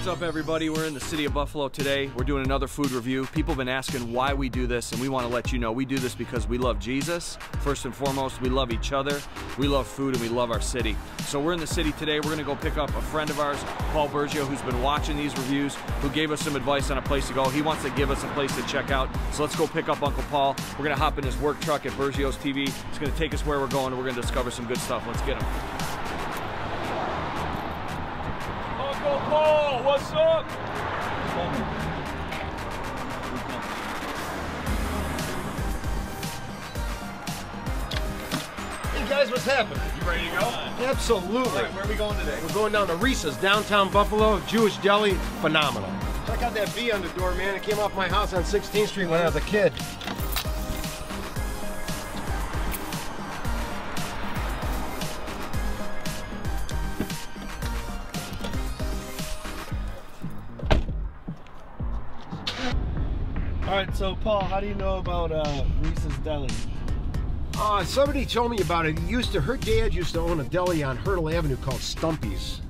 up, everybody? We're in the city of Buffalo today. We're doing another food review. People have been asking why we do this, and we want to let you know we do this because we love Jesus. First and foremost, we love each other, we love food, and we love our city. So we're in the city today. We're going to go pick up a friend of ours, Paul Bergio, who's been watching these reviews, who gave us some advice on a place to go. He wants to give us a place to check out. So let's go pick up Uncle Paul. We're going to hop in his work truck at Bergio's TV. It's going to take us where we're going, and we're going to discover some good stuff. Let's get him. Uncle Paul, what's up? Hey guys, what's happening? You ready to go? Absolutely. All right, where are we going today? We're going down to Risa's, downtown Buffalo, Jewish Deli, phenomenal. Check out that V on the door, man. It came off my house on 16th Street when I was a kid. All right, so Paul, how do you know about Risa's Deli? Somebody told me about it. Her dad used to own a deli on Hurdle Avenue called Stumpy's.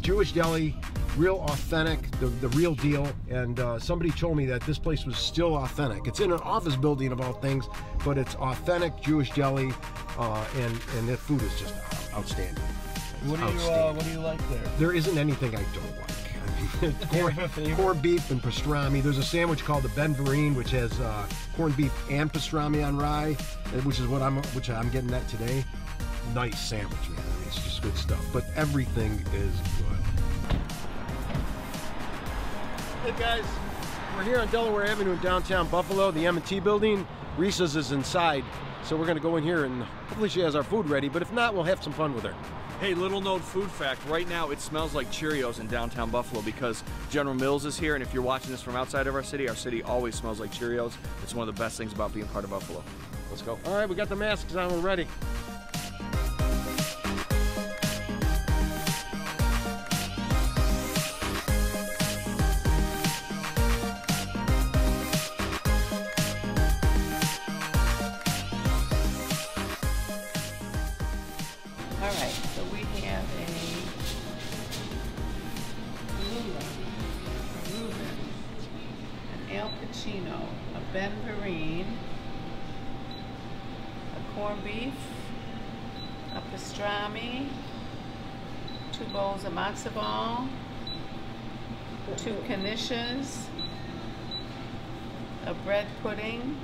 Jewish Deli, real authentic, the real deal. And somebody told me that this place was still authentic. It's in an office building of all things, but it's authentic Jewish Deli, and that food is just outstanding. What do you like there? There isn't anything I don't like. Corned beef and pastrami. There's a sandwich called the Ben Vereen, which has corned beef and pastrami on rye, which I'm getting that today. Nice sandwich, man. I mean, it's just good stuff. But everything is good. Hey guys, we're here on Delaware Avenue in downtown Buffalo, the M&T building. Risa's is inside, so we're gonna go in here and hopefully she has our food ready. But if not, we'll have some fun with her. Hey, little known food fact, right now it smells like Cheerios in downtown Buffalo because General Mills is here, and if you're watching this from outside of our city always smells like Cheerios. It's one of the best things about being part of Buffalo. Let's go. All right, we got the masks on, we're ready. Alright, so we have a Reuben, an Al Pacino, a Ben Vereen, a corned beef, a pastrami, 2 bowls of matzo ball, 2 knishes, a bread pudding,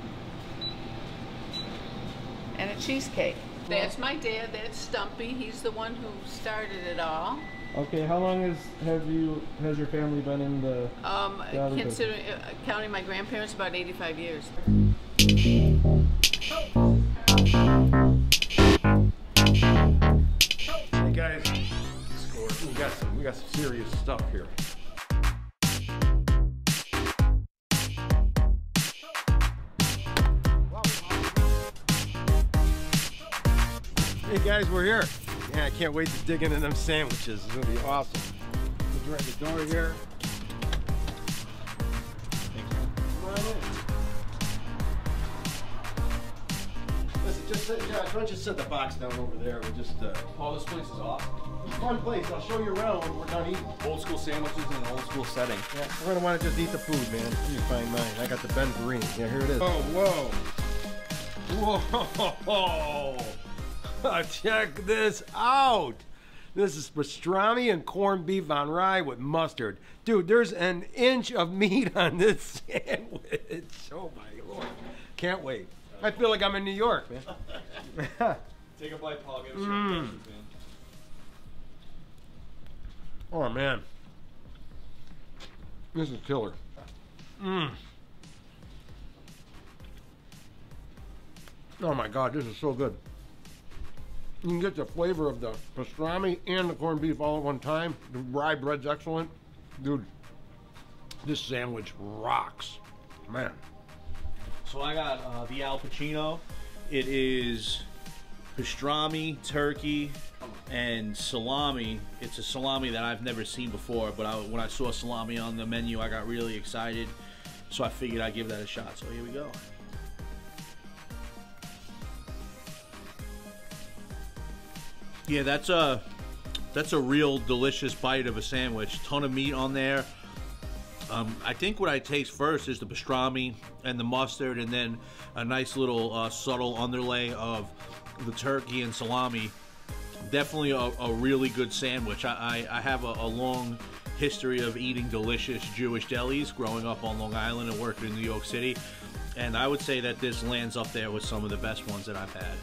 and a cheesecake. That's my dad, that's Stumpy. He's the one who started it all. Okay, how long has your family been in the deli business? Counting my grandparents, about 85 years. Hey guys, we got some serious stuff here. Hey guys, we're here. Yeah, I can't wait to dig into them sandwiches. It's gonna be awesome. We're at the door here. Come on in. Listen, just sit, Josh, why don't you set the box down over there? We'll just, Oh, this place is awesome. fun place. I'll show you around when we're done eating. Old school sandwiches in an old school setting. Yeah, we're gonna want to just eat the food, man. Let me find mine. I got the Ben Vereen. Yeah, here it is. Oh, whoa. Whoa. Check this out. This is pastrami and corned beef on rye with mustard. Dude, there's an inch of meat on this sandwich. Oh my Lord. Can't wait. I feel like I'm in New York, man. Take a bite, Paul. Give us your impressions, man. Oh man. This is killer. Oh my God, this is so good. You can get the flavor of the pastrami and the corned beef all at one time. The rye bread's excellent. Dude, this sandwich rocks. Man. So I got the Al Pacino. It is pastrami, turkey, and salami. It's a salami that I've never seen before, but when I saw salami on the menu, I got really excited. So I figured I'd give that a shot. So here we go. Yeah, that's That's a real delicious bite of a sandwich. Ton of meat on there. I think what I taste first is the pastrami and the mustard, and then a nice little subtle underlay of the turkey and salami. Definitely a really good sandwich. I have a long history of eating delicious Jewish delis growing up on Long Island and working in New York City, and I would say that this lands up there with some of the best ones that I've had.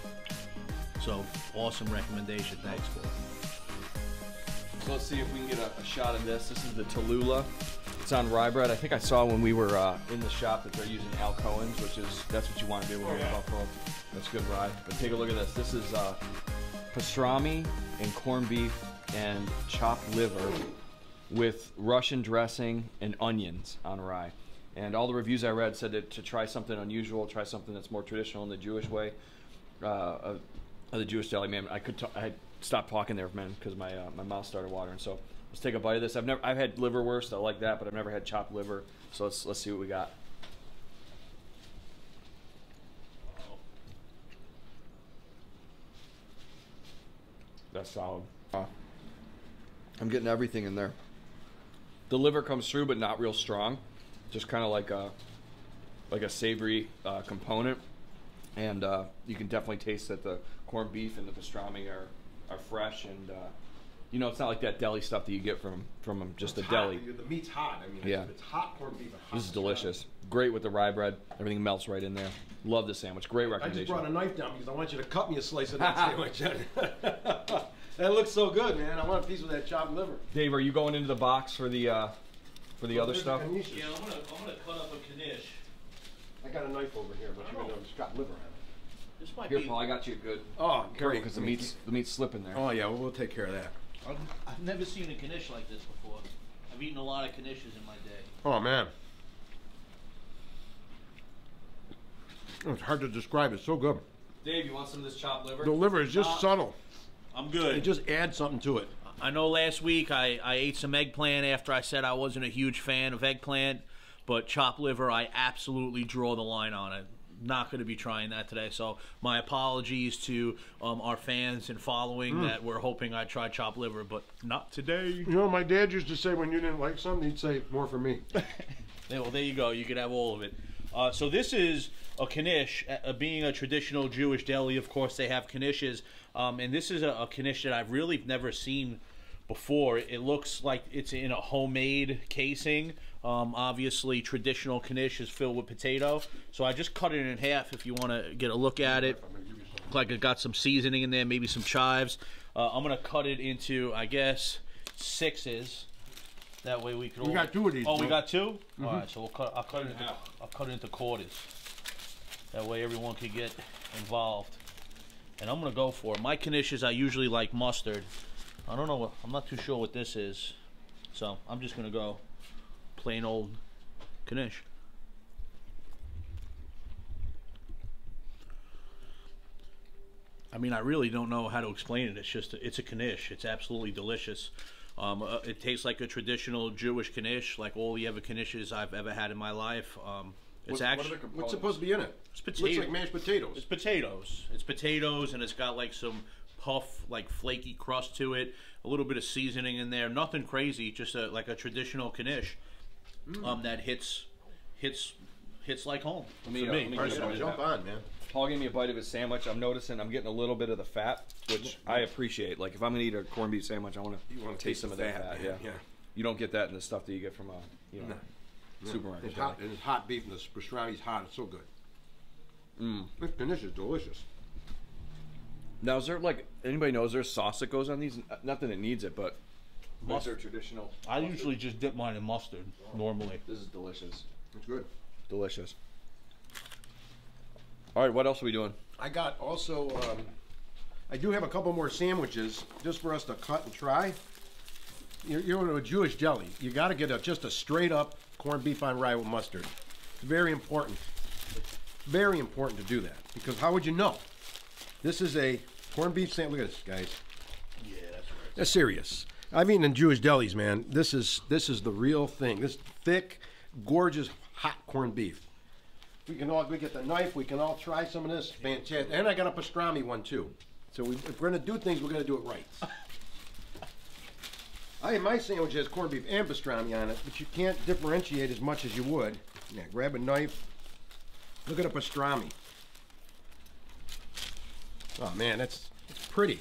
So, awesome recommendation. Thanks, Paul. So let's see if we can get a shot of this. This is the Tallulah. It's on rye bread. I think I saw when we were in the shop that they're using Al Cohen's, that's what you want to do when you're in Buffalo. That's good rye. But take a look at this. This is pastrami and corned beef and chopped liver with Russian dressing and onions on rye. And all the reviews I read said that to try something unusual, try something that's more traditional in the Jewish way, of the Jewish deli. Man, I stopped talking there, man, because my mouth started watering. So let's take a bite of this. I've had liverwurst, I like that, but I've never had chopped liver. So let's see what we got. That's solid. I'm getting everything in there. The liver comes through, but not real strong. Just kind of like a savory component, and you can definitely taste that the corned beef and the pastrami are fresh, and you know, it's not like that deli stuff that you get from just it's a deli. The meat's hot. I mean, yeah, it's hot corned beef. This is delicious. Great with the rye bread. Everything melts right in there. Love this sandwich. Great recommendation. I just brought a knife down because I want you to cut me a slice of that sandwich. That looks so good, man. I want a piece of that chopped liver. Dave, are you going into the box for the other stuff? Yeah, I'm gonna cut up a knish. I got a knife over here, but you're gonna have chopped liver on it. This might Here, be. Paul, I got you good. Oh, Careful, because the meat's slipping there. Oh yeah, we'll take care of that. I've never seen a knish like this before. I've eaten a lot of knishes in my day. Oh man, it's hard to describe. It's so good. Dave, you want some of this chopped liver? The liver is just subtle. I'm good. It just adds something to it. I know last week I ate some eggplant after I said I wasn't a huge fan of eggplant, but chopped liver, I absolutely draw the line on it. Not going to be trying that today, so my apologies to our fans and following that were hoping I'd try chopped liver, but not today. You know, my dad used to say when you didn't like something, he'd say, more for me. Yeah, well, there you go. You could have all of it. So this is a knish. Being a traditional Jewish deli, of course, they have knishes. And this is a knish that I've really never seen before. It looks like it's in a homemade casing. Obviously, traditional knish is filled with potato. So I just cut it in half if you want to get a look at it. Looks like it got some seasoning in there, maybe some chives. I'm going to cut it into, I guess, 6s. That way we can. We got 2 of these. Oh, we got 2? All right, so I'll cut it into quarters. That way everyone can get involved. And I'm gonna go for it. My knishes, I usually like mustard. I don't know. I'm not too sure what this is, so I'm just gonna go plain old knish. I mean, I really don't know how to explain it. It's just it's a knish. It's absolutely delicious. It tastes like a traditional Jewish knish, like all the other knishes I've ever had in my life. It's actually what's supposed to be in it? It's potato. Looks like mashed potatoes. It's potatoes. It's potatoes, and it's got like some puff, like flaky crust to it. A little bit of seasoning in there. Nothing crazy. Just like a traditional knish that hits like home. Let me Jump on, man. Paul gave me a bite of his sandwich. I'm noticing I'm getting a little bit of the fat, which I appreciate. Like if I'm gonna eat a corned beef sandwich, I want to taste some of that fat. Yeah. You don't get that in the stuff that you get from supermarket. It's hot, and it's hot beef, and the pastrami's hot. It's so good. This knish is delicious. Now, is there anybody knows there's sauce that goes on these? Not that it needs it, but mustard traditional. I usually just dip mine in mustard normally. This is delicious. It's good. Delicious. All right, what else are we doing? I got also, I do have a couple more sandwiches just for us to cut and try. You're in a Jewish deli. You got to get just a straight up corned beef on rye with mustard. It's very important. Very important to do that, because how would you know? This is a corned beef sandwich. Look at this, guys. Yeah, that's right. That's serious. I've eaten in Jewish delis, man. This is the real thing. This thick, gorgeous, hot corned beef. We get the knife. We can all try some of this. Fantastic. And I got a pastrami one too. So if we're gonna do things, we're gonna do it right. My sandwich has corned beef and pastrami on it, but you can't differentiate as much as you would. Yeah, grab a knife. Look at the pastrami. Oh man, it's pretty.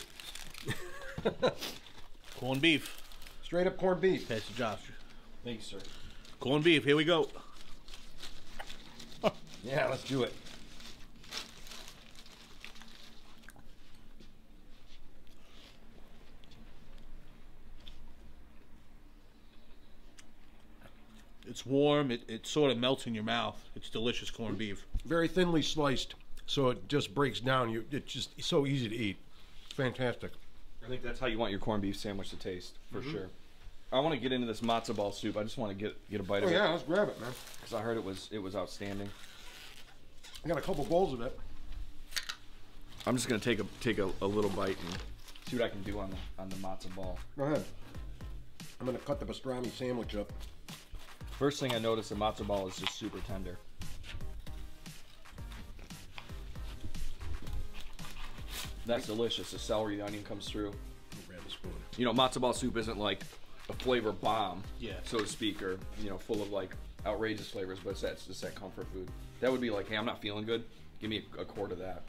Corned beef. Straight up corned beef. Pass to Josh. Thank you, sir. Corned beef, here we go. Yeah, let's do it. It's warm, it sort of melts in your mouth. It's delicious corned beef. Very thinly sliced, so it just breaks down. It's just so easy to eat. It's fantastic. I think that's how you want your corned beef sandwich to taste, for sure. I want to get into this matzo ball soup. I just want to get a bite of it. Yeah, let's grab it, man. Because I heard it was outstanding. I got a couple bowls of it. I'm just gonna take a little bite and see what I can do on the matzo ball. Go ahead. I'm gonna cut the pastrami sandwich up. First thing I noticed, the matzo ball is just super tender. That's delicious. The celery, the onion comes through. Grab a spoon. You know, matzo ball soup isn't like a flavor bomb, Yeah. so to speak, or full of like outrageous flavors, but it's just that comfort food. That would be like, hey, I'm not feeling good. Give me a quart of that.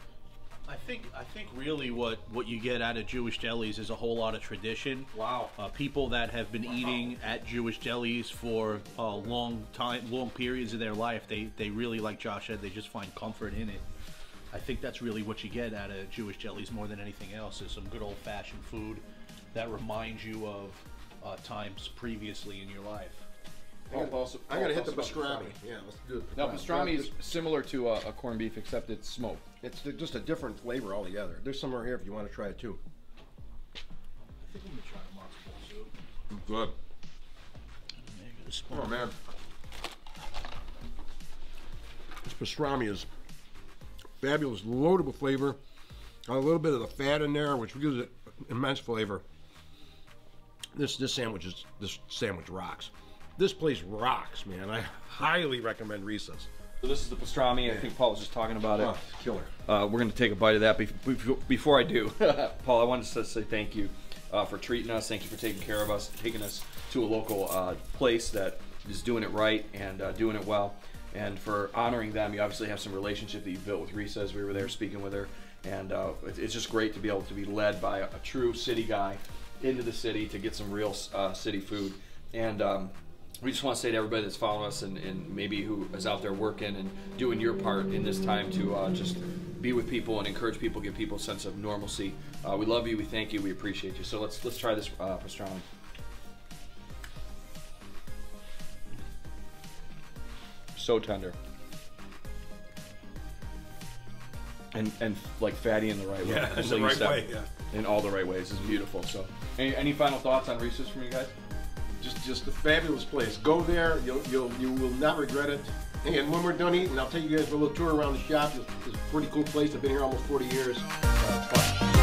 I think really what you get out of Jewish delis is a whole lot of tradition. Wow. People that have been eating at Jewish delis for a long periods of their life, they really, like Josh said, they just find comfort in it. I think that's really what you get out of Jewish delis more than anything else, is some good old-fashioned food that reminds you of times previously in your life. I'm gonna hit the pastrami. Yeah, let's do it. Now, pastrami is similar to a corned beef, except it's smoked. It's just a different flavor altogether. There's some right here if you want to try it too. I think I'm gonna try a matzo ball soup. Good. There you go, spoon. Oh man, this pastrami is fabulous, loaded with flavor. Got a little bit of the fat in there, which gives it immense flavor. This sandwich rocks. This place rocks, man. I highly recommend Risa's. So this is the pastrami. I think Paul was just talking about it. Oh, it's killer. We're going to take a bite of that. Before I do, Paul, I wanted to say thank you for treating us. Thank you for taking care of us, taking us to a local place that is doing it right and doing it well. And for honoring them. You obviously have some relationship that you built with Risa as we were there speaking with her. And it's just great to be able to be led by a true city guy into the city to get some real city food. And we just want to say to everybody that's following us and maybe who is out there working and doing your part in this time to just be with people and encourage people, give people a sense of normalcy. We love you, we thank you, we appreciate you. So let's try this pastrami. So tender. And like fatty in the right way. Yeah, it's the right way. Yeah. In all the right ways. It's beautiful. So, any final thoughts on Risa's from you guys? Just a fabulous place. Go there, you will not regret it. And when we're done eating, I'll take you guys for a little tour around the shop. It's a pretty cool place. I've been here almost 40 years. It's fun.